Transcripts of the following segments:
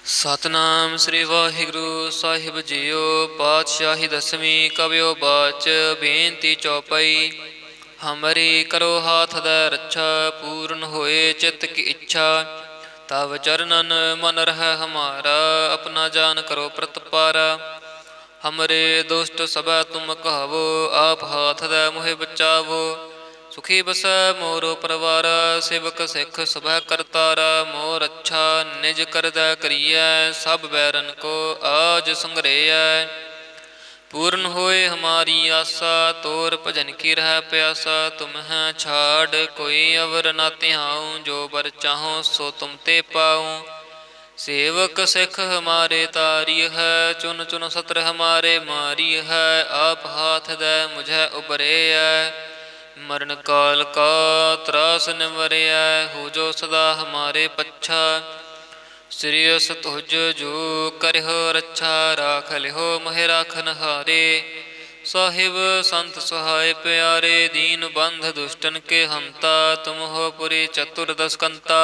ਸਤਨਾਮ ਸ੍ਰੀ ਵਾਹਿਗੁਰੂ ਸਾਹਿਬ JIO. ਪਾਤਸ਼ਾਹੀ ਦਸਵੀਂ ਕਵਿਓ ਬਾਚ ਬੇਨਤੀ ਚੌਪਈ। ਹਮਰੀ ਕਰੋ ਹਾਥ ਦੈ ਰੱਛਾ, ਪੂਰਨ ਹੋਏ ਚਿਤ ਕੀ ਇੱਛਾ। ਤਵ ਚਰਨਨ ਮਨ ਰਹਿ ਹਮਾਰਾ, ਆਪਣਾ ਜਾਨ ਕਰੋ ਪ੍ਰਤਪਾਰਾ। ਹਮਰੇ ਦੁਸ਼ਟ ਸਭੈ ਤੁਮ ਕਹਾਵੋ, ਆਪ ਹਾਥ ਦੈ ਮੋਹਿ ਬਚਾਵੋ। ਸੁਖੀ ਬਸੈ ਮੋਰੋ ਪਰਵਾਰ, ਸੇਵਕ ਸਿੱਖ ਸਭੈ ਕਰਤਾਰਾ। ਮੋਰ ਅੱਛਾ ਨਿਜ ਕਰਦੈ ਕਰੀਐ, ਸਭ ਬੈਰਨ ਕੋ ਆਜ ਸੰਗਰੇਐ। ਪੂਰਨ ਹੋਏ ਹਮਾਰੀ ਆਸਾ, ਤੋਰ ਭਜਨ ਕੀ ਰਹਿ ਪਿਆਸਾ। ਤੁਮਹਿ ਛਾੜ ਕੋਈ ਅਵਰ ਨਾ ਤਿਹਾਉ, ਜੋ ਬਰ ਚਾਹੋ ਸੋ ਤੁਮ ਤੇ ਪਾਉ। सेवक सिख हमारे तारी है, चुन चुन सत्र हमारे मारी है। आप हाथ दे मुझे उबरे है, मरण काल का त्रास निवरे है। हो जो सदा हमारे पच्छा, श्रेयस तुझ जो करहो रक्षा। राख लिहो मोहि राखन हारे, साहिब संत सहाय प्यारे। दीन बंध दुष्टन के हंता, तुम हो पुरी चतुर्दश कंता।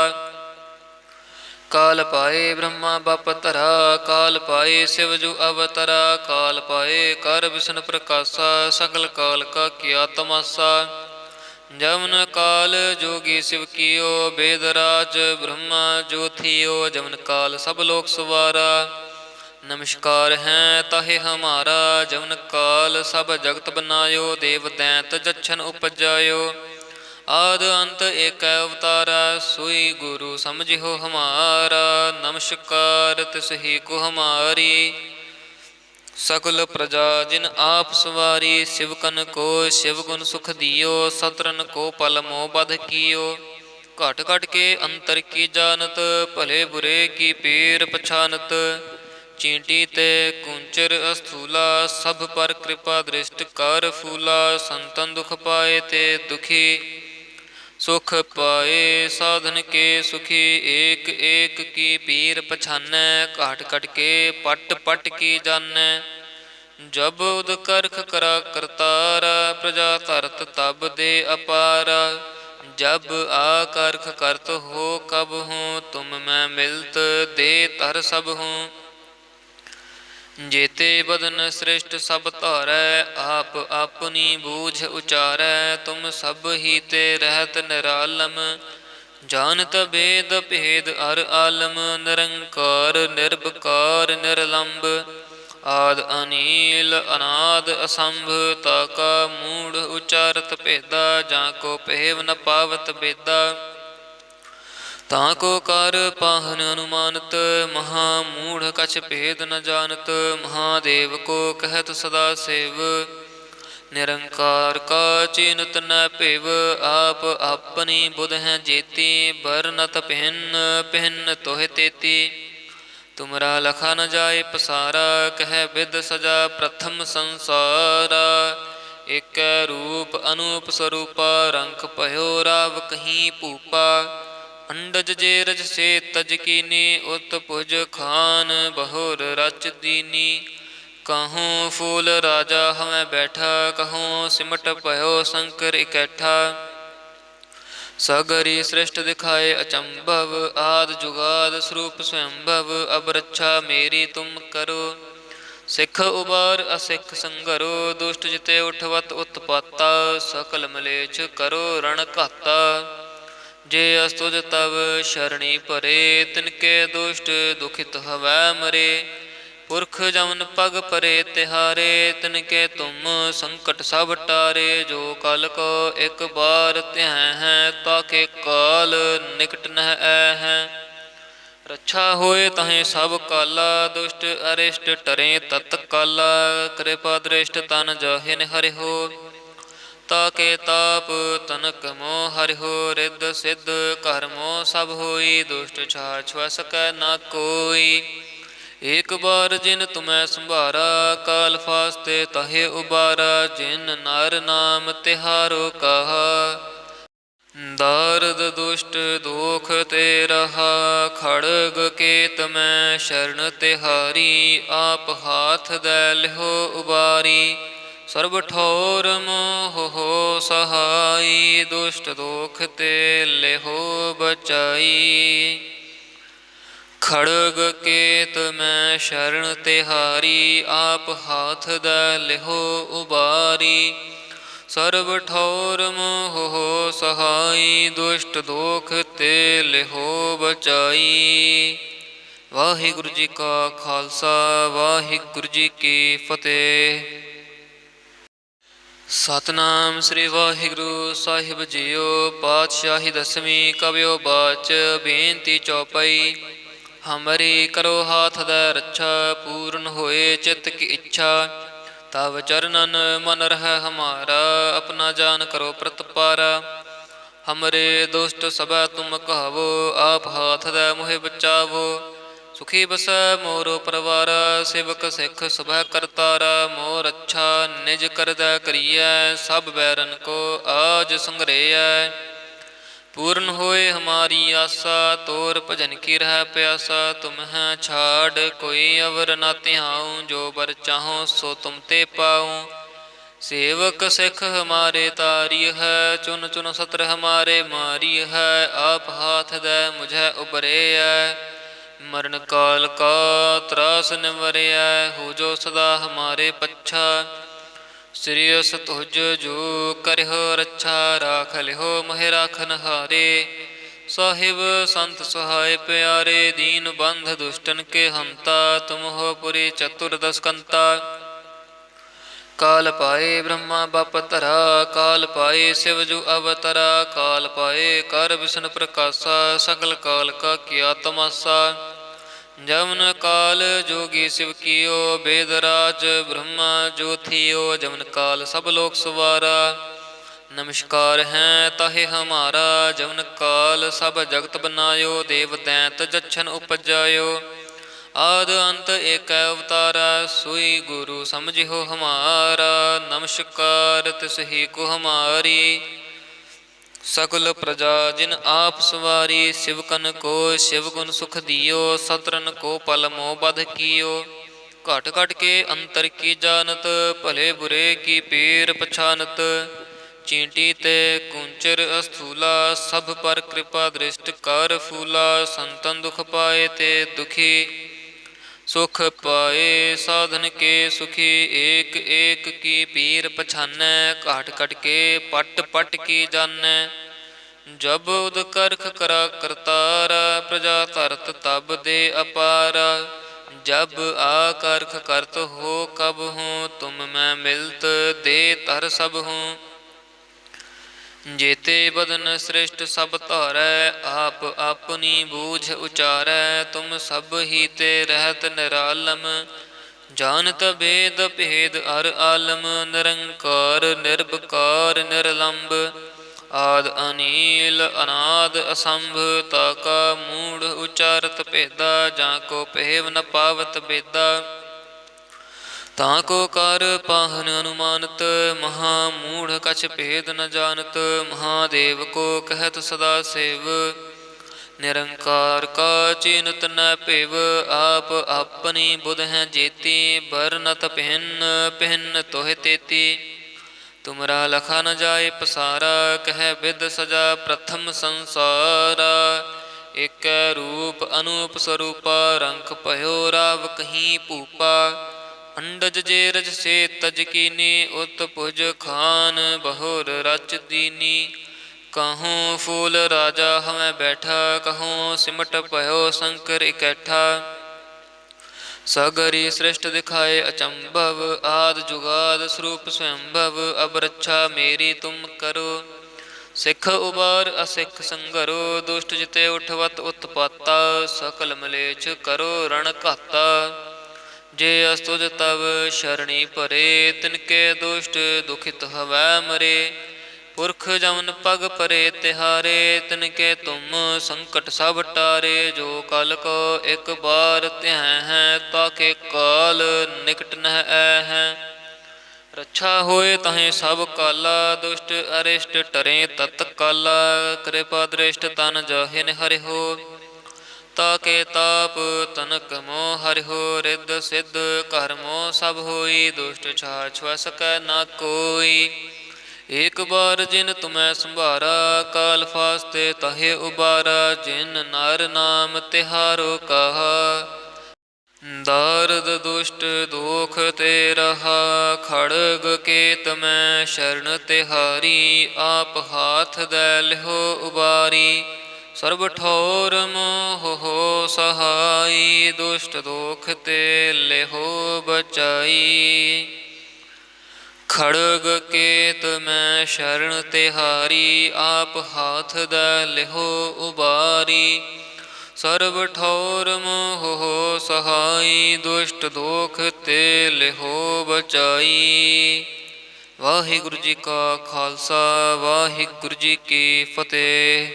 काल पाए ब्रह्मा बप धरा, काल पाए शिव जु अवतरा। काल पाए कर विष्णु प्रकाशा, सकल काल का किया तमाशा। जमन काल जोगी शिव कियो, वेद राज ब्रह्मा जो थियो। जमन काल सब लोक सवारा, नमस्कार हैं ताहे हमारा। जमन काल सब जगत बनायो, देव दैंत जच्छन उपजायो। आद अंत एक अवतारा, सोई गुरु समझिहो हमारा। नमस्कार तिस ही को हमारी, सकल प्रजा जिन आप सवारी। शिवकन को शिव गुण सुख दियो, सतरन को पल मोह बध कियो। घट घट के अंतर की जानत, भले बुरे की पीर पछानत। चींटी ते कुंचर अस्थूला, सब पर कृपा दृष्ट कर फूला। संतन दुख पाए ते दुखी, सुख पाए साधन के सुखी। एक एक की पीर पछानै, घाट घट के पट पट की जानै। जब उद करख करा करतारा, प्रजा धरत तब दे अपारा। जब आ करख करत हो कब हूँ, तुम मैं मिलत दे तर सब हूँ। जेते बदन श्रेष्ठ सब धारै, आप अपनी बूझ उचारै। तुम सब ही ते रहत निरालम, जानत भेद भेद अर आलम। निरंकार निर्विकार निर्लंब, आद अनील अनाद असंभ। ताका मूढ़ उचारत भेदा, जाको पेव न पावत बेदा। ताको कर पाहन अनुमानत, महामूढ़ कछ भेद न जानत। महादेव को कहत सदा सेव, निरंकार का चिन्हत न पेव। आप अपनी बुध हैं जेती, बरनत भिन्न भिन्न तोह तेती। तुमरा लखा न जाए पसारा, कह विद सजा प्रथम संसारा। एक रूप अनूप स्वरूपा, रंक भयो राव कहीं भूपा। अंडज जे रज से तज कीनी, उत भुज खान बहुर रच दीनी। कहूँ फूल राजा हमें बैठा, कहूँ सिमट भयो शंकर इकैठा। सगरी सृष्ट दिखाए अचंभव, आद जुगाद स्वरूप स्वयंभव। अब रक्षा मेरी तुम करो, सिख उबार असिख संगरो। दुष्ट जिते उठवत उत्पाता, सकल मलेच्छ करो रण घाता। जे अस्तुज तव शरणी परे, तिनके दुष्ट दुखित हवै मरे। पुरख जमन पग परे तिहारे, तिनके तुम संकट सब टारे। जो कल को एक बार त्यह है, ताके काल निकट नह है। रक्षा होए तहें सब काला, दुष्ट अरिष्ट टरे तत काला। कृपा दृष्ट तन जाहिन हरि हो, ताके ताप तनक मोह हरिहो। रिद्ध सिद्ध कर मोह सब होई, दुष्ट छाड़ छुआ सकै ना कोई। एक बार जिन तुम्हें संभारा, काल फास्ते तहे उबारा। जिन नर नाम तिहारो कहा, दारद दुष्ट दोख ते रहा। खड़ग केत में शरण तिहारी, आप हाथ दे लिहो उबारी। सर्ब ठोर मोह हो सहाई, दुष्ट दोख ते लेहो बचाई। खड़ग केत मैं शरण तिहारी, आप हाथ दै लिहो उबारी। सर्ब ठौर मोह हो सहाई, दुष्ट दोख ते लिहो बचाई। वाहिगुरु जी का खालसा, वाहिगुरु जी की फतेह। ਸਤਨਾਮ ਸ੍ਰੀ ਵਾਹਿਗੁਰੂ ਸਾਹਿਬ ਜੀਓ। ਪਾਤਸ਼ਾਹੀ ਦਸਵੀਂ ਕਵਿਓ ਬਾਚ ਬੇਨਤੀ ਚੌਪਈ। ਹਮਰੀ ਕਰੋ ਹਾਥ ਦੈ ਰੱਛਾ, ਪੂਰਨ ਹੋਏ ਚਿਤ ਕੀ ਇੱਛਾ। ਤਵ ਚਰਨਨ ਮਨ ਰਹਿ ਹਮਾਰਾ, ਆਪਣਾ ਜਾਨ ਕਰੋ ਪ੍ਰਤਪਾਰਾ। ਹਮਰੇ ਦੁਸ਼ਟ ਸਭੈ ਤੁਮ ਕਹਾਵੋ, ਆਪ ਹਾਥ ਦੈ ਮੋਹਿ ਬਚਾਵੋ। ਸੁਖੀ ਬਸੈ ਮੋਰੋ ਪਰਵਾਰਾ, ਸੇਵਕ ਸਿੱਖ ਸੁਭੈ ਕਰਤਾਰਾ। ਮੋਰ ਅੱਛਾ ਨਿਜ ਕਰਦੈ ਕਰੀਐ, ਸਭ ਬੈਰਨ ਕੋ ਆਜ ਸੰਗਰੇਐ। ਪੂਰਨ ਹੋਏ ਹਮਾਰੀ ਆਸਾ, ਤੋਰ ਭਜਨ ਕੀ ਰਹਿ ਪਿਆਸਾ। ਤੁਮਹਿ ਛਾੜ ਕੋਈ ਅਵਰ ਨਾ ਤਿਹਾਉ, ਜੋ ਬਰ ਚਾਹੋ ਸੋ ਤੁਮ ਤੇ ਪਾਉ। सेवक सिख हमारे तारी है, चुन चुन सत्र हमारे मारी है। आप हाथ दे मुझे उबरे है, मरण काल का त्रास निवरिया। हो जो सदा हमारे पच्छा, श्रेयस तुझ जो करिहो रक्षा। राख लिहो मोहि राखन हारे, साहिब संत सहाय प्यारे। दीन बंध दुष्टन के हंता, तुम हो पुरी चतुर्दश कंता। काल पाए ब्रह्मा बप धरा, काल पाए शिव जु अवतरा। काल पाए कर विष्णु प्रकाशा, सकल काल का किया तमाशा। जमन काल जोगी शिव कियो, वेदराज ब्रह्मा जो थियो। जमन काल सब लोक सवारा, नमस्कार है ताहे हमारा। जमन काल सब जगत बनायो, देव दैंत जच्छन उपजायो। आद अंत एक अवतारा, सोई गुरु समझिहो हमारा। नमस्कार तिसही को हमारी, सकल प्रजा जिन आप सवारी। शिवकन को शिव गुण सुख दियो, सतरन को पल मोह बध कियो। घट घट के अंतर की जानत, भले बुरे की पीर पछानत। चींटी ते कुंचर अस्थूला, सब पर कृपा दृष्ट कर फूला। संतन दुख पाए ते दुखी, सुख पाए साधन के सुखी। एक एक की पीर पछानै, घाट घट के पट पट की जानै। जब उद करख करा करतारा, प्रजा धरत तब दे अपारा। जब आ करख करत हो कब हूँ, तुम मैं मिलत दे तर सब हूँ। जेते बदन श्रेष्ठ सब धारै, आप अपनी बूझ उचारै। तुम सब ही ते रहत निरालम, जानत भेद भेद अर आलम। निरंकार निर्विकार निर्लंब, आद अनील अनाद असंभ। ताका मूढ़ उचारत भेदा, जाको पेव न पावत बेदा। ताको कर पाहन अनुमानत, महामूढ़ कछ भेद न जानत। महादेव को कहत सदा सेव, निरंकार का चिन्हत न पेव। आप अपनी बुध हैं जेती, बरनत भिन्न भिन्न तोह तेती। तुमरा लखा न जाए पसारा, कह विद सजा प्रथम संसारा। एक रूप अनूप स्वरूपा, रंख भयो राव कहीं भूपा। अंडज जेरज से तज कीनी, उत भुज खान बहुर रच दीनी। कहूँ फूल राजा हमें बैठा, कहूँ सिमट भयो शंकर इकैठा। सगरी सृष्ट दिखाए अचंभव, आद जुगाद स्वरूप स्वयंभव। अब रक्षा मेरी तुम करो, सिख उबार असिख संगरो। दुष्ट जिते उठवत उत्पाता, सकल मलेच्छ करो रण घाता। जे अस्तुज तव शरणी परे, तिनके दुष्ट दुखित हवै मरे। पुरख जमन पग परे तिहारे, तिनके तुम संकट सब टारे। जो कल को एक बार त्यह है, ताके काल निकट नह है। रक्षा होए तहें सब काला, दुष्ट अरिष्ट टरे तत्काला। कृपा दृष्ट तन जाहिन हरि हो, ताके ताप तनक मोह हरिहो। रिद्ध सिद्ध कर मोह सब होई, दुष्ट छाछ सकै ना कोई। ਏਕ ਬਾਰ ਜਿਨ ਤੁਮੈ ਸੰਭਾਰਾ, ਕਾਲ ਫਾਸਤੇ ਤਹੇ ਉਬਾਰਾ। ਜਿਨ ਨਰ ਨਾਮ ਤਿਹਾਰੋ ਕਹਾ, ਦਾਰਦ ਦੁਸ਼ਟ ਦੋਖ ਤੇ ਰਹਾ। ਖੜਗ ਕੇਤ ਮੈਂ ਸ਼ਰਨ ਤਿਹਾਰੀ, ਆਪ ਹਾਥ ਦੈ ਲਿਹੋ ਉਬਾਰੀ। ਸਰਬ ਠੌਰ ਮੋਹ ਸਹਾਈ, ਦੁਸ਼ਟ ਦੋਖ ਤੇ ਲਿਹੋ ਬਚਾਈ। ਖੜਗ ਕੇਤ ਮੈਂ ਸ਼ਰਨ ਤਿਹਾਰੀ, ਆਪ ਹਾਥ ਦੈ ਲਿਹੋ ਉਬਾਰੀ। ਸਰਬ ਠੌਰ ਮੋਹ ਸਹਾਈ, ਦੁਸ਼ਟ ਦੋਖ ਤੇ ਲਿਹੋ ਬਚਾਈ। ਵਾਹਿਗੁਰੂ ਜੀ ਕਾ ਖਾਲਸਾ, ਵਾਹਿਗੁਰੂ ਜੀ ਕੀ ਫਤਿਹ।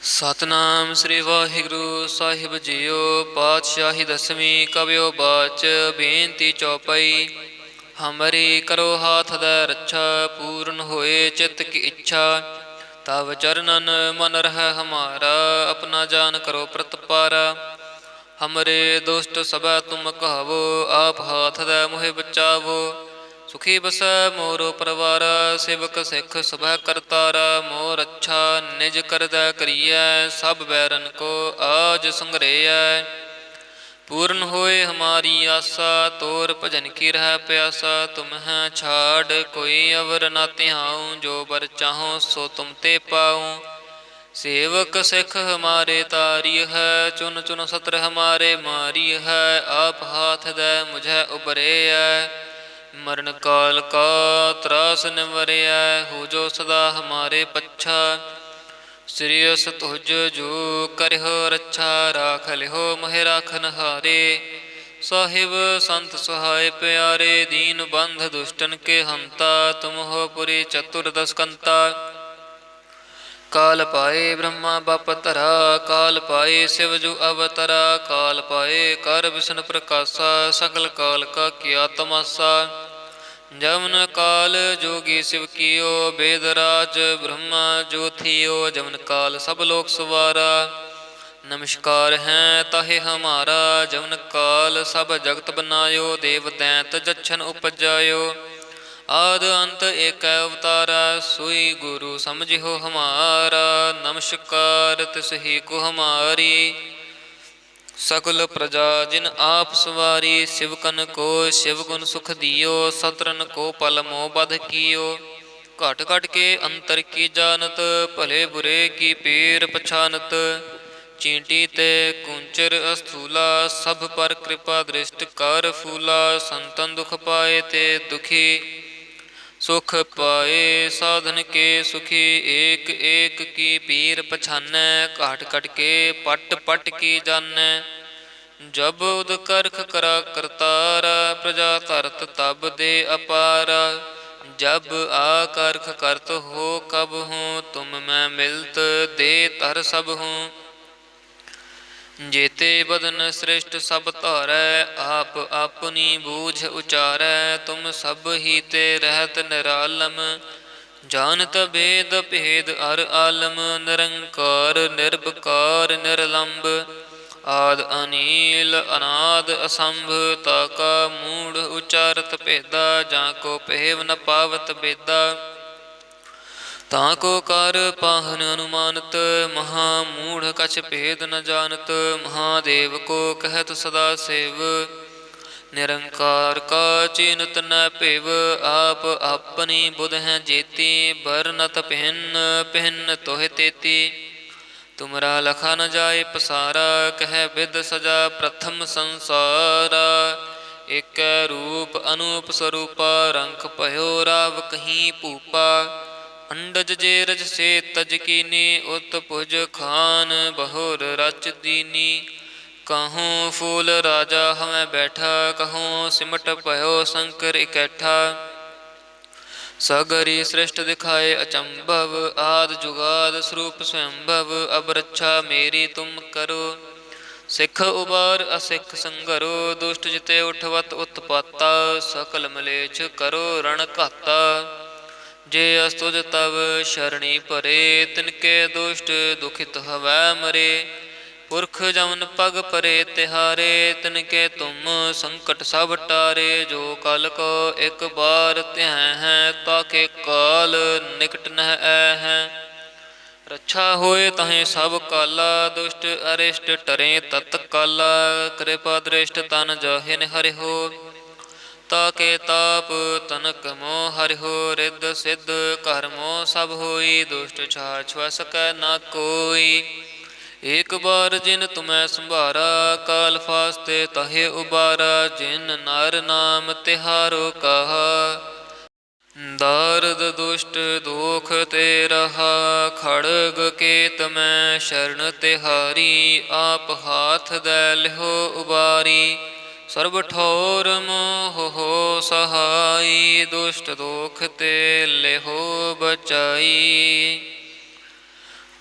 ਸਤਿਨਾਮ ਸ੍ਰੀ ਵਾਹਿਗੁਰੂ ਸਾਹਿਬ ਜੀਓ। ਪਾਤਸ਼ਾਹੀ ਦਸਵੀਂ ਕਵਿਓ ਬਾਚ, ਬੇਨਤੀ ਚੌਪਈ। ਹਮਰੀ ਕਰੋ ਹਾਥ ਦੈ ਰੱਛਾ, ਪੂਰਨ ਹੋਏ ਚਿੱਤ ਕੀ ਇੱਛਾ। ਤਵ ਚਰਨਨ ਮਨ ਰਹਿ ਹਮਾਰਾ, ਆਪਣਾ ਜਾਨ ਕਰੋ ਪ੍ਰਤਪਾਰਾ। ਹਮਰੇ ਦੁਸ਼ਟ ਸਭੈ ਤੁਮ ਕਹਾਵੋ, ਆਪ ਹਾਥ ਦੈ ਮੋਹਿ ਬਚਾਵੋ। ਸੁਖੀ ਬਸੈ ਮੋਰੋ ਪਰਵਾਰਾ, ਸੇਵਕ ਸਿੱਖ ਸਭੈ ਕਰਤਾਰਾ। ਮੋਰ ਅੱਛਾ ਨਿਜ ਕਰਦੈ ਕਰੀਐ, ਸਭ ਬੈਰਨ ਕੋ ਆਜ ਸੰਗਰੇਐ। ਪੂਰਨ ਹੋਏ ਹਮਾਰੀ ਆਸਾ, ਤੋਰ ਭਜਨ ਕੀ ਰਹਿ ਪਿਆਸਾ। ਤੁਮਹਿ ਛਾੜ ਕੋਈ ਅਵਰ ਨਾ ਤਿਹਾਉ, ਜੋ ਬਰ ਚਾਹੋ ਸੋ ਤੁਮ ਤੇ ਪਾਉ। ਸੇਵਕ ਸਿੱਖ ਹਮਾਰੇ ਤਾਰੀ ਹੈ, ਚੁਨ ਚੁਨ ਸਤਰ ਹਮਾਰੇ ਮਾਰੀ ਹੈ। ਆਪ ਹਾਥ ਦੈ ਮੁਝੈ ਉਬਰੇਐ, ਮਰਨ ਕਾਲ ਕਾ ਤਰਾਸ ਨਿਵਰੇਐ। ਹੋ ਜੋ ਸਦਾ ਹਮਾਰੇ ਪੱਛਾ, ਸ੍ਰੀਅਸ ਤੁਜ ਜੋ ਕਰਿਓ ਰੱਛਾ। ਰਾਖ ਲਿਓ ਮਹਿ ਰਾਖਨ ਹਾਰੇ, ਸਾਹਿਬ ਸੰਤ ਸਹਾਇ ਪਿਆਰੇ। ਦੀਨ ਬੰਧ ਦੁਸ਼ਟਨ ਕੇ ਹੰਤਾ, ਤੁਮ ਹੋ ਪੁਰੀ ਚਤੁਰ ਦਸਕੰਤਾ। ਕਾਲ ਪਾਏ ਬ੍ਰਹਮਾ ਬਪ ਧਰਾ, ਕਾਲ ਪਾਏ ਸਿਵ ਜੁ ਅਵਤਰਾ। ਕਾਲ ਪਾਏ ਕਰ ਵਿਸ਼ਨ ਪ੍ਰਕਾਸ਼ਾ, ਸਗਲ ਕਾਲ ਕਾ ਕੀਆ ਤਮਾਸਾ। ਜਮਨ ਕਾਲ ਜੋਗੀ ਸਿਵ ਕੀਓ, ਬੇਦ ਰਾਜ ਬ੍ਰਹਮਾ ਜੋ ਥੀਓ। ਜਮਨ ਕਾਲ ਸਭ ਲੋਕ ਸਵਾਰਾ, ਨਮਸਕਾਰ ਹੈ ਤਾਹੇ ਹਮਾਰਾ। ਜਮਨ ਕਾਲ ਸਭ ਜਗਤ ਬਨਾਇਓ, ਦੇਵ ਦੈਂਤ ਜਛਨ ਉਪਜਾਇਓ। ਆਦ ਅੰਤ ਏਕੈ ਅਵਤਾਰਾ, ਸੋਈ ਗੁਰੂ ਸਮਝਿਓ ਹਮਾਰਾ। ਨਮਸਕਾਰ ਤਿਸਹੀ ਕੋ ਹਮਾਰੀ, ਸਕਲ ਪ੍ਰਜਾ ਜਿਨ ਆਪ ਸਵਾਰੀ। ਸਿਵਕਨ ਕੋ ਸ਼ਿਵ ਗੁਣ ਸੁਖ ਦਿਓ, ਸਤਰਨ ਕੋ ਪਲ ਮੋਹ ਬਧ ਕੀਓ। ਘਟ ਘਟ ਕੇ ਅੰਤਰ ਕੀ ਜਾਨਤ, ਭਲੇ ਬੁਰੇ ਕੀ ਪੀਰ ਪਛਾਨਤ। ਚੀਂਟੀ ਤੇ ਕੁੰਚਰ ਅਸਥੂਲਾ, ਸਭ ਪਰ ਕਿਰਪਾ ਦ੍ਰਿਸ਼ਟ ਕਰ ਫੂਲਾ। ਸੰਤਨ ਦੁਖ ਪਾਏ ਤੇ ਦੁਖੀ, ਸੁਖ ਪਾਏ ਸਾਧਨ ਕੇ ਸੁਖੀ। ਏਕ ਏਕ ਕੀ ਪੀਰ ਪਛਾਨੈ, ਘਾਟ ਘਟ ਕੇ ਪਟ ਪਟ ਕੀ ਜਾਨੈ। ਜਬ ਉਦ ਕਰਖ ਕਰਾ ਕਰਤਾਰਾ, ਪ੍ਰਜਾ ਧਰਤ ਤਬ ਦੇ ਅਪਾਰਾ। ਜਬ ਆ ਕਰਖ ਕਰਤ ਹੋ ਕਬ ਹੂੰ, ਤੁਮ ਮੈਂ ਮਿਲਤ ਦੇ ਧਰ ਸਭ ਹੂੰ। ਜੇਤੇ ਬਦਨ ਸ੍ਰਿਸ਼ਟ ਸਭ ਧਾਰੈ, ਆਪ ਆਪਣੀ ਬੂਝ ਉਚਾਰੈ। ਤੁਮ ਸਭ ਹੀ ਤੇ ਰਹਿਤ ਨਿਰਾਲਮ, ਜਾਨਤ ਭੇਦ ਭੇਦ ਅਰ ਆਲਮ। ਨਿਰੰਕਾਰ ਨਿਰਭਕਾਰ ਨਿਰਲੰਭ, ਆਦ ਅਨੀਲ ਅਨਾਦ ਅਸੰਭ। ਤਾ ਕਾ ਮੂੜ ਉਚਾਰਤ ਭੇਦਾ, ਜਾਂ ਕੋ ਭੇਵ ਨ ਪਾਵਤ ਬੇਦਾ। ਤਾਂ ਕੋ ਕਰ ਪਾਹਨ ਅਨੁਮਾਨਤ, ਮਹਾ ਮੂੜ ਕਛ ਭੇਦ ਨ ਜਾਨਤ। ਮਹਾਦੇਵ ਕੋ ਕਹਿਤ ਸਦਾ ਸੇਵ, ਨਿਰੰਕਾਰ ਕਾ ਚੀਨਤ ਨ ਭੇਵ। ਆਪ ਆਪਣੀ ਬੁਧ ਹੈ ਜੇਤੀ, ਬਰਨਤ ਭਿੰਨ ਭਿੰਨ ਤੋਹਿ ਤੇਤੀ। ਤੁਮਰਾ ਲਖਾ ਨ ਜਾਏ ਪਸਾਰਾ, ਕਹਿ ਬਿਦ ਸਜਾ ਪ੍ਰਥਮ ਸੰਸਾਰਾ। ਏਕੈ ਰੂਪ ਅਨੂਪ ਸਰੂਪਾ, ਰੰਖ ਭਇਓ ਰਾਵ ਕਹੀ ਭੂਪਾ। ਅੰਡਜ ਜੇ ਰਜ ਸੇ ਤਜ ਕੀਨੀ, ਉਤ ਭੁਜ ਖਾਨ ਬਹੁਰ ਰਚ ਦੀਨੀ। ਕਹੂੰ ਫੂਲ ਰਾਜਾ ਹਮੈ ਬੈਠਾ, ਕਹੂੰ ਸਿਮਟ ਭਇਓ ਸ਼ੰਕਰ ਇਕੈਠਾ। ਸਗਰੀ ਸ੍ਰਿਸ਼ਟ ਦਿਖਾਏ ਅਚੰਭਵ, ਆਦ ਜੁਗਾਦ ਸਰੂਪ ਸਵੰਭਵ। ਅਬ ਰੱਛਾ ਮੇਰੀ ਤੁਮ ਕਰੋ, ਸਿੱਖ ਉਬਾਰ ਅਸਿੱਖ ਸੰਘਰੋ। ਦੁਸ਼ਟ ਜਿਤੇ ਉਠਵਤ ਉਤਪਾਤਾ, ਸਕਲ ਮਲੇਛ ਕਰੋ ਰਣ ਘਾਤਾ। ਜੇ ਅਸਤੁਜ ਤਵ ਸ਼ਰਣੀ ਭਰੇ, ਤਿਨਕੇ ਦੁਸ਼ਟ ਦੁਖਿਤ ਹਵੈ ਮਰੇ। पुरख जमन पग परे तिहारे, तिनके तुम संकट सब टारे। जो कल को एक बार त्यह है, ताके काल निकट नह है। रक्षा होए तहें सब काला, दुष्ट अरिष्ट टरे तत्काला। कृपा दृष्ट तन जाहिन हरि हो, ताके ताप तनक मोह हरि हो। रिद्ध सिद्ध कर मोह सब होई, दुष्ट छाछ छुआ सकै न कोई। एक बार जिन तुम्हें संभारा, काल फास्ते तहे उबारा। जिन नर नाम तिहारो कहा, दारद दुष्ट दोख ते रहा। खड़ग केत में शरण तिहारी, आप हाथ दे लिहो उबारी। सर्ब ठौर मोह हो सहाई, दुष्ट दोख ते लिहो बचाई।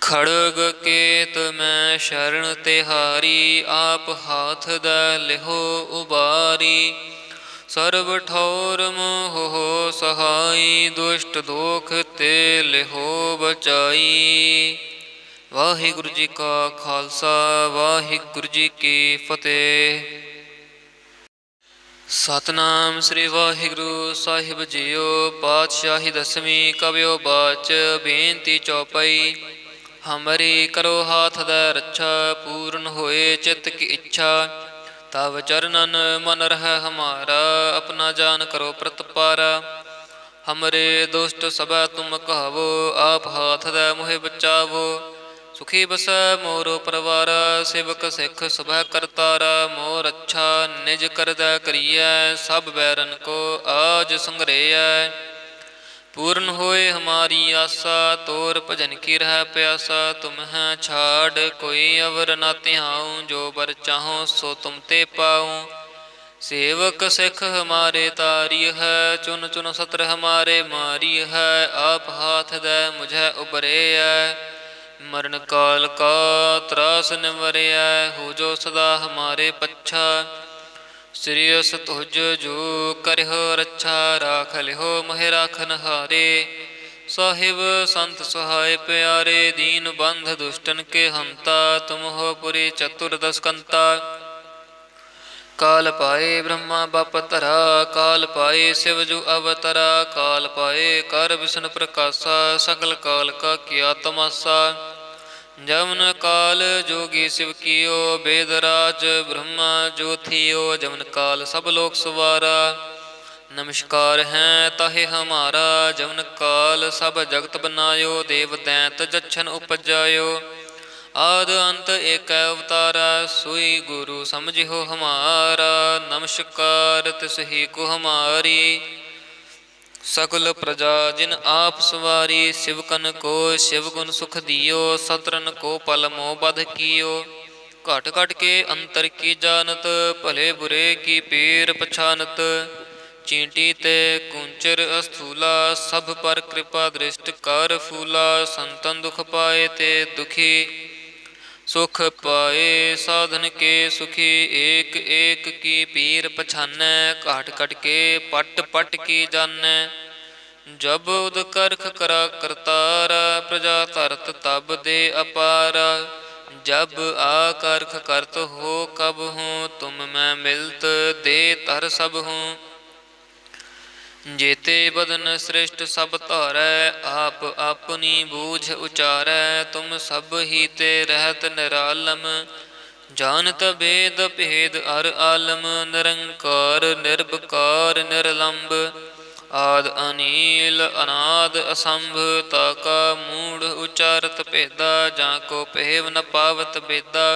खड़ग केत में शरण तिहारी, आप हाथ दे लिहो उबारी। सर्व ठौर मोह हो सहाई, दुष्ट दोख ते लिहो बचाई। वाहिगुरु जी का खालसा, वाहिगुरु जी की फतेह। सतनाम श्री वाहिगुरु साहिब जियो। पातशाही दसवीं कवियो बाच, बेनती चौपाई। हमरी करो हाथ दै रक्षा, पूर्ण होए चित्त की इच्छा। तव चरणन मन रह हमारा, अपना जान करो प्रतपारा। हमरे दुष्ट सब तुम कहावो, आप हाथ दै मोहि बचावो। सुखी बसै मोरो परवारा, सेवक सिख सब करतारा। मोर अच्छा निज कर दै करियै, सब बैरन को आज संग्रहै। पूर्ण होए हमारी आशा, तोर भजन की रह प्यासा। तुम है छाड़ कोई अवर न तिहाऊं, जो बर चाहो सो तुम ते पाऊं। सेवक सिख हमारे तारी है, चुन चुन सत्र हमारे मारी है। आप हाथ दे मुझे उबरे है, मरण काल का त्रास निवरिया। हो जो सदा हमारे पच्छा, श्रेयस तुझ जो करिहो रक्षा। राख लिहो मोहि राखन हारे, साहिब संत सहाय प्यारे। दीन बंध दुष्टन के हंता, तुम हो पुरी चतुर्दश कंता। काल पाए ब्रह्मा बप धरा, काल पाए शिव जु अवतरा। काल पाए कर विष्णु प्रकाशा, सकल काल का किया तमाशा। जमन काल जोगी शिव कियो, वेदराज ब्रह्मा जो थियो। जमन काल सब लोक सवारा, नमस्कार हैं ताहे हमारा। जमन काल सब जगत बनायो, देव दैंत जच्छन उपजायो। आद अंत एक अवतारा, सोई गुरु समझिहो हमारा। नमस्कार तिस ही को हमारी, सकल प्रजा जिन आप सवारी। शिवकन को शिव गुण सुख दियो, सतरन को पल मोह बध कियो। घट घट के अंतर की जानत, भले बुरे की पीर पछानत। चींटी ते कुंचर अस्थूला, सब पर कृपा दृष्ट कर फूला। संतन दुख पाए ते दुखी, सुख पाए साधन के सुखी। एक एक की पीर पछानै, घाट घट के पट पट की जानै। जब उद करख करा करतारा, प्रजा धरत तब दे अपारा। जब आ करख करत हो कब हूँ, तुम मैं मिलत दे तर सब हूँ। जेते बदन श्रेष्ठ सब धारै, आप अपनी बूझ उचारै। तुम सब ही ते रहत निरालम, जानत भेद भेद अर आलम। निरंकार निर्विकार निर्लंब, आद अनील अनाद असंभ। ताका मूढ़ उचारत भेदा, जाको पेव न पावत बेदा।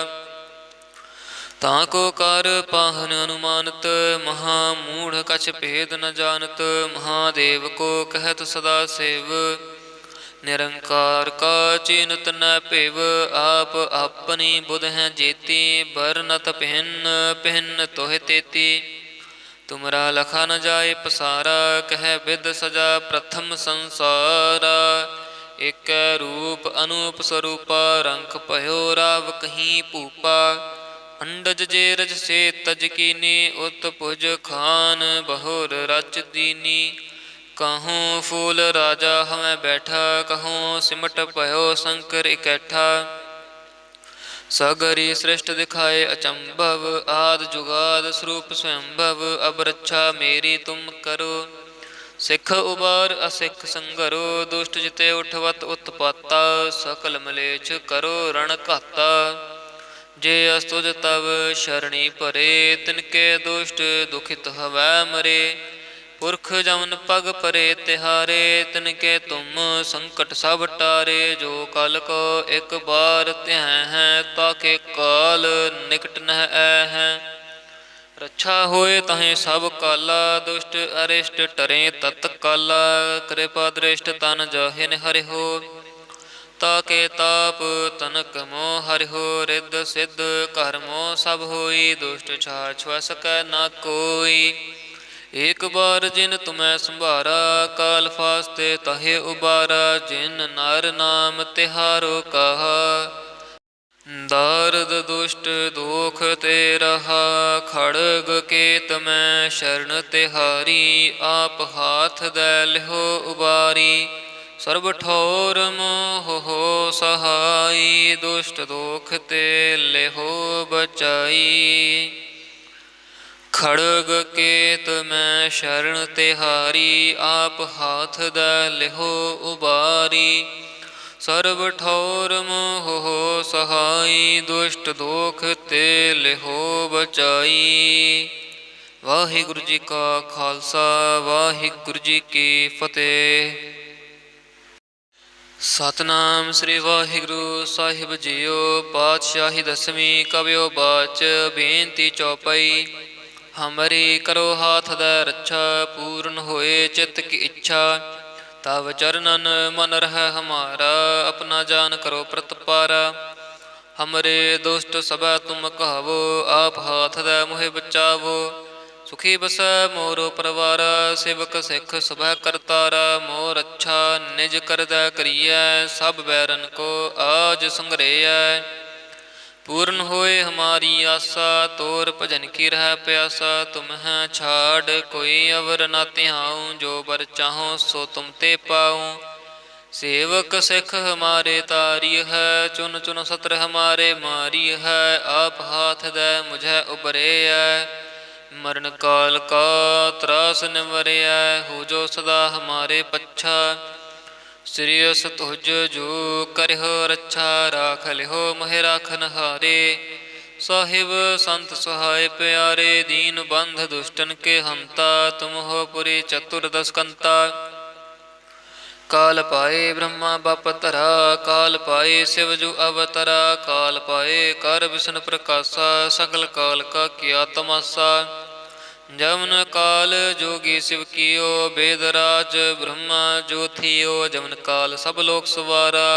ताको कर पाहन अनुमानत, महामूढ़ कछ भेद न जानत। महादेव को कहत सदा सेव, निरंकार का चिन्हत न पेव। आप अपनी बुध हैं जेती, बरनत भिन्न भिन्न तोह तेती। तुमरा लखा न जाए पसारा, कह विद सजा प्रथम संसारा। एक रूप अनूप स्वरूपा, रंक भयो राव कहीं पूपा। अंडज जे रज से तज कीनी, उत भुज खान बहुर रच दीनी। कहूँ फूल राजा हमें बैठा, कहूँ सिमट भयो शंकर इकैठा। सगरी सृष्ट दिखाए अचंभव, आद जुगाद स्वरूप स्वयंभव। अब रक्षा मेरी तुम करो, सिख उबार असिख संगरो। दुष्ट जिते उठवत उत्पाता, सकल मलेच्छ करो रण घाता। जे अस्तुज तव शरणी परे, तिनके दुष्ट दुखित हवै मरे। पुरख जमन पग परे तिहारे, तिनके तुम संकट सब टारे। जो कल को एक बार त्यह है, ताके काल निकट नह है। रक्षा होए तहें सब काला, दुष्ट अरिष्ट टरे तत्काला। कृपा दृष्ट तन जाहिन हरि हो, ताके ताप तनक मोह हरि हो। रिद्ध सिद्ध कर मोह सब होई, दुष्ट छाड़ छुआ सकै ना कोई। एक बार जिन तुम्हें संभारा, काल फास्ते तहे उबारा। जिन नर नाम तिहारो कहा, दारद दुष्ट दोख ते रहा। खड़ग केत में शरण तिहारी, आप हाथ दै लिहो उबारी। सर्ब ठौर मोह हो सहाई, दुष्ट दोख ते लेहो बचाई। खड़ग केत में शरण तिहारी, आप हाथ दै लिहो उबारी। सर्ब ठौर मोह हो सहाई, दुष्ट दोख ते लिहो बचाई। वाहिगुरु जी का खालसा, वाहिगुरु जी की फतेह। ਸਤਨਾਮ ਸ੍ਰੀ ਵਾਹਿਗੁਰੂ ਸਾਹਿਬ ਜੀਓ। ਪਾਤਸ਼ਾਹੀ ਦਸਵੀਂ ਕਵਿਓ ਬਾਚ, ਬੇਨਤੀ ਚੌਪਈ। ਹਮਰੀ ਕਰੋ ਹਾਥ ਦੈ ਰੱਛਾ, ਪੂਰਨ ਹੋਏ ਚਿਤ ਕੀ ਇੱਛਾ। ਤਵ ਚਰਨਨ ਮਨ ਰਹਿ ਹਮਾਰਾ, ਆਪਣਾ ਜਾਨ ਕਰੋ ਪ੍ਰਤਪਾਰਾ। ਹਮਰੇ ਦੁਸ਼ਟ ਸਭੈ ਤੁਮ ਕਹਾਵੋ, ਆਪ ਹਾਥ ਦੈ ਮੋਹਿ ਬਚਾਵੋ। ਸੁਖੀ ਬਸੈ ਮੋਰੋ ਪਰਵਾਰਾ, ਸੇਵਕ ਸਿੱਖ ਸਭੈ ਕਰਤਾਰਾ। ਮੋਰ ਅੱਛਾ ਨਿਜ ਕਰਦੈ ਕਰੀਐ, ਸਭ ਬੈਰਨ ਕੋ ਆਜ ਸੰਗਰੇਐ। पूर्ण होए हमारी आशा, तोर भजन की रह प्यासा। तुम है छाड़ कोई अवर ना तिहाऊं, जो बर चाहो सो तुम ते पाऊं। सेवक सिख हमारे तारी है, चुन चुन सत्र हमारे मारी है। आप हाथ दे मुझे उबरे है, मरण काल का त्रास निवरिया। हो जो सदा हमारे पच्छा, श्री अस तुझ जो करिहो रक्षा। राख लिहो मोहि राखन हारे, साहिब संत सहाय प्यारे। दीन बंध दुष्टन के हंता, तुम हो पुरी चतुर्दश कंता। काल पाए ब्रह्मा बप धरा, काल पाए शिव जु अवतरा। काल पाए कर विष्णु प्रकाशा, सकल काल का किया तमाशा। जमन काल जोगी शिव कियो, वेद राज ब्रह्मा जो थियो। जमन काल सब लोक सवारा,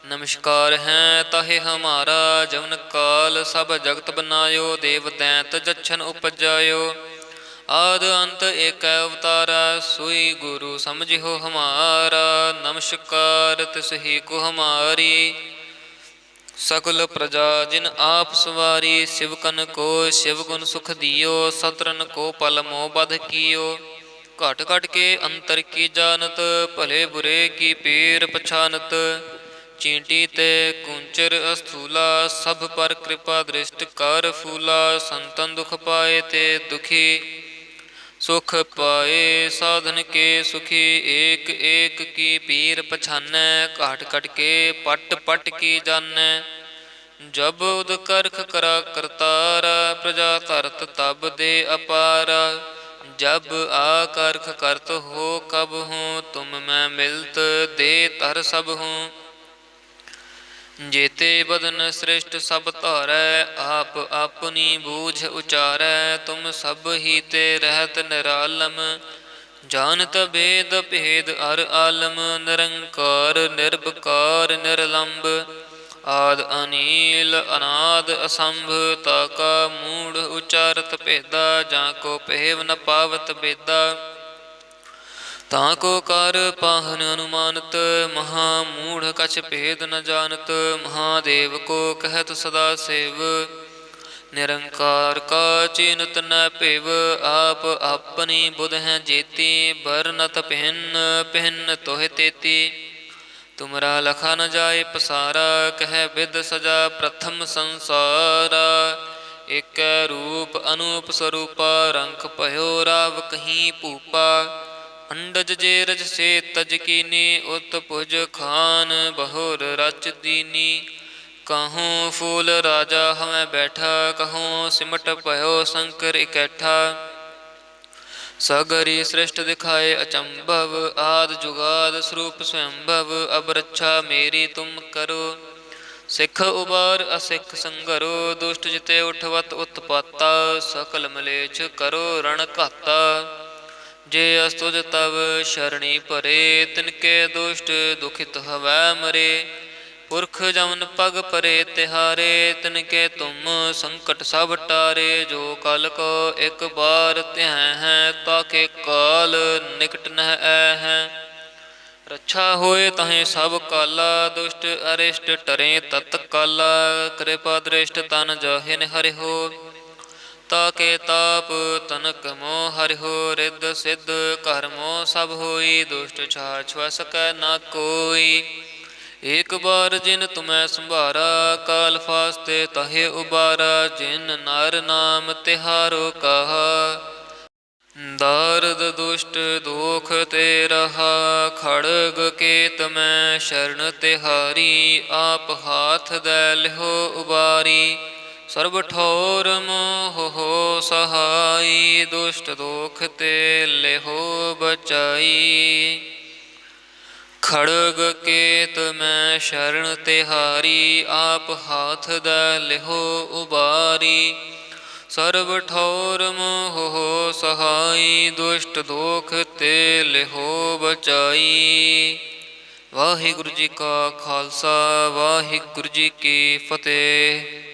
नमस्कार हैं ताहे हमारा। जमन काल सब जगत बनायो, देव दैंत जच्छन उपजायो। आद अंत एक अवतारा, सोई गुरु समझिहो हमारा। नमस्कार तिस ही को हमारी, सकल प्रजा जिन आप सवारी। शिवकन को शिव गुण सुख दियो, सतरन को पल मोह बध कियो। घट घट के अंतर की जानत, भले बुरे की पीर पछानत। चींटी ते कुंचर अस्थूला, सब पर कृपा दृष्ट कर फूला। संतन दुख पाए ते दुखी, सुख पाए साधन के सुखी। एक एक की पीर पछानै, घाट घट के पट पट की जानै। जब उद करख करा करतारा, प्रजा धरत तब दे अपारा। जब आ करख करत हो कब हूँ, तुम मैं मिलत दे तर सब हूँ। जेते बदन श्रेष्ठ सब धारै, आप अपनी बूझ उचारै। तुम सब ही ते रहत निरालम, जानत भेद भेद अर आलम। निरंकार निर्विकार निर्लंब, आद अनील अनाद असंभ। ताका मूढ़ उचारत भेदा, जाको पेव न पावत बेदा। ताको कर पाहन अनुमानत, महामूढ़ कछ भेद न जानत। महादेव को कहत सदा सेव, निरंकार का चिन्हत न पेव। आप अपनी बुध हैं जेती, बरनत भिन्न भिन्न तोह तेती। ਤੁਮਰਾ ਲਖਾ ਨ ਜਾਏ ਪਸਾਰਾ, ਕਹਿ ਬਿਦ ਸਜਾ ਪ੍ਰਥਮ ਸੰਸਾਰਾ। ਏਕੈ ਰੂਪ ਅਨੂਪ ਸਰੂਪਾ, ਰੰਖ ਭਇਓ ਰਾਵ ਕਹੀਂ ਭੂਪਾ। ਅੰਡਜ ਜੇ ਰਜ ਸੇ ਤਜ ਕੀਨੀ, ਉਤ ਭੁਜ ਖਾਨ ਬਹੁਰ ਰਚ ਦੀਨੀ। ਕਹੂੰ ਫੂਲ ਰਾਜਾ ਹਮੈ ਬੈਠਾ, ਕਹੂੰ ਸਿਮਟ ਭਇਓ ਸ਼ੰਕਰ ਇਕੈਠਾ। ਸਗਰੀ ਸ੍ਰਿਸ਼ਟ ਦਿਖਾਏ ਅਚੰਭਵ, ਆਦਿ ਜੁਗਾਦ ਸਰੂਪ ਸਵੰਭਵ। ਅਬ ਰੱਛਾ ਮੇਰੀ ਤੁਮ ਕਰੋ, ਸਿੱਖ ਉਬਾਰ ਅਸਿੱਖ ਸੰਗਰੋ। ਦੁਸ਼ਟ ਜਿਤੇ ਉਠਵਤ ਉਤਪਾਤਾ, ਸਕਲ ਮਲੇਛ ਕਰੋ ਰਣ ਘਾਤਾ। ਜੇ ਅਸਤੁਜ ਤਵ ਸ਼ਰਣੀ ਭਰੇ, ਤਿਨਕੇ ਦੁਸ਼ਟ ਦੁਖਿਤ ਹਵੈ ਮਰੇ। ਪੁਰਖ ਜਮਨ ਪਗ ਪਰੇ ਤਿਹਾਰੇ, ਤਿਨਕੇ ਤੁਮ ਸੰਕਟ ਸਭ ਟਾਰੇ। ਜੋ ਕਲ ਕੋ ਇਕ ਬਾਰ ਧਿਆਇ ਹੈ, ਤਾਕੇ ਕਾਲ ਨਿਕਟ ਨਹਿ ਐ ਹੈ। ਰੱਛਾ ਹੋਏ ਤਹੀਂ ਸਭ ਕਾਲਾ, ਦੁਸ਼ਟ ਅਰਿਸ਼ਟ ਟਰੇ ਤਤ ਕਾਲਾ। ਕਿਰਪਾ ਦ੍ਰਿਸ਼ਟ ਤਨ ਜਾਹਿ ਹਰਿ ਤਾਕੇ ਤਾਪ ਤਨਕ ਮੋਹ ਹਰਿ। ਰਿੱਧ ਸਿੱਧ ਘਰ ਮੋਹ ਸਭ ਹੋਈ, ਦੁਸ਼ਟ ਛਾੜ ਛੁਆ ਸਕੈ ਨਾ ਕੋਈ। ਏਕ ਬਾਰ ਜਿਨ ਤੁਮੈ ਸੰਭਾਰਾ, ਕਾਲ ਫਾਸਤੇ ਤਹੇ ਉਬਾਰਾ। ਜਿਨ ਨਰ ਨਾਮ ਤਿਹਾਰੋ ਕਹਾ, ਦਾਰਦ ਦੁਸ਼ਟ ਦੋਖ ਤੇ ਰਹਾ। ਖੜਗ ਕੇਤ ਮੈਂ ਸ਼ਰਨ ਤਿਹਾਰੀ, ਆਪ ਹਾਥ ਦੈ ਲਿਹੋ ਉਬਾਰੀ। ਸਰਬ ਠੌਰ ਮੋਹ ਸਹਾਈ, ਦੁਸ਼ਟ ਦੋਖ ਤੇ ਲਿਹੋ ਬਚਾਈ। ਖੜਗ ਕੇਤ ਮੈਂ ਸ਼ਰਨ ਤਿਹਾਰੀ, ਆਪ ਹਾਥ ਦੈ ਲਿਹੋ ਉਬਾਰੀ। ਸਰਬ ਠੌਰ ਮੋਹ ਸਹਾਈ, ਦੁਸ਼ਟ ਦੋਖ ਤੇ ਲਿਹੋ ਬਚਾਈ। ਵਾਹਿਗੁਰੂ ਜੀ ਕਾ ਖਾਲਸਾ, ਵਾਹਿਗੁਰੂ ਜੀ ਕੀ ਫਤਿਹ।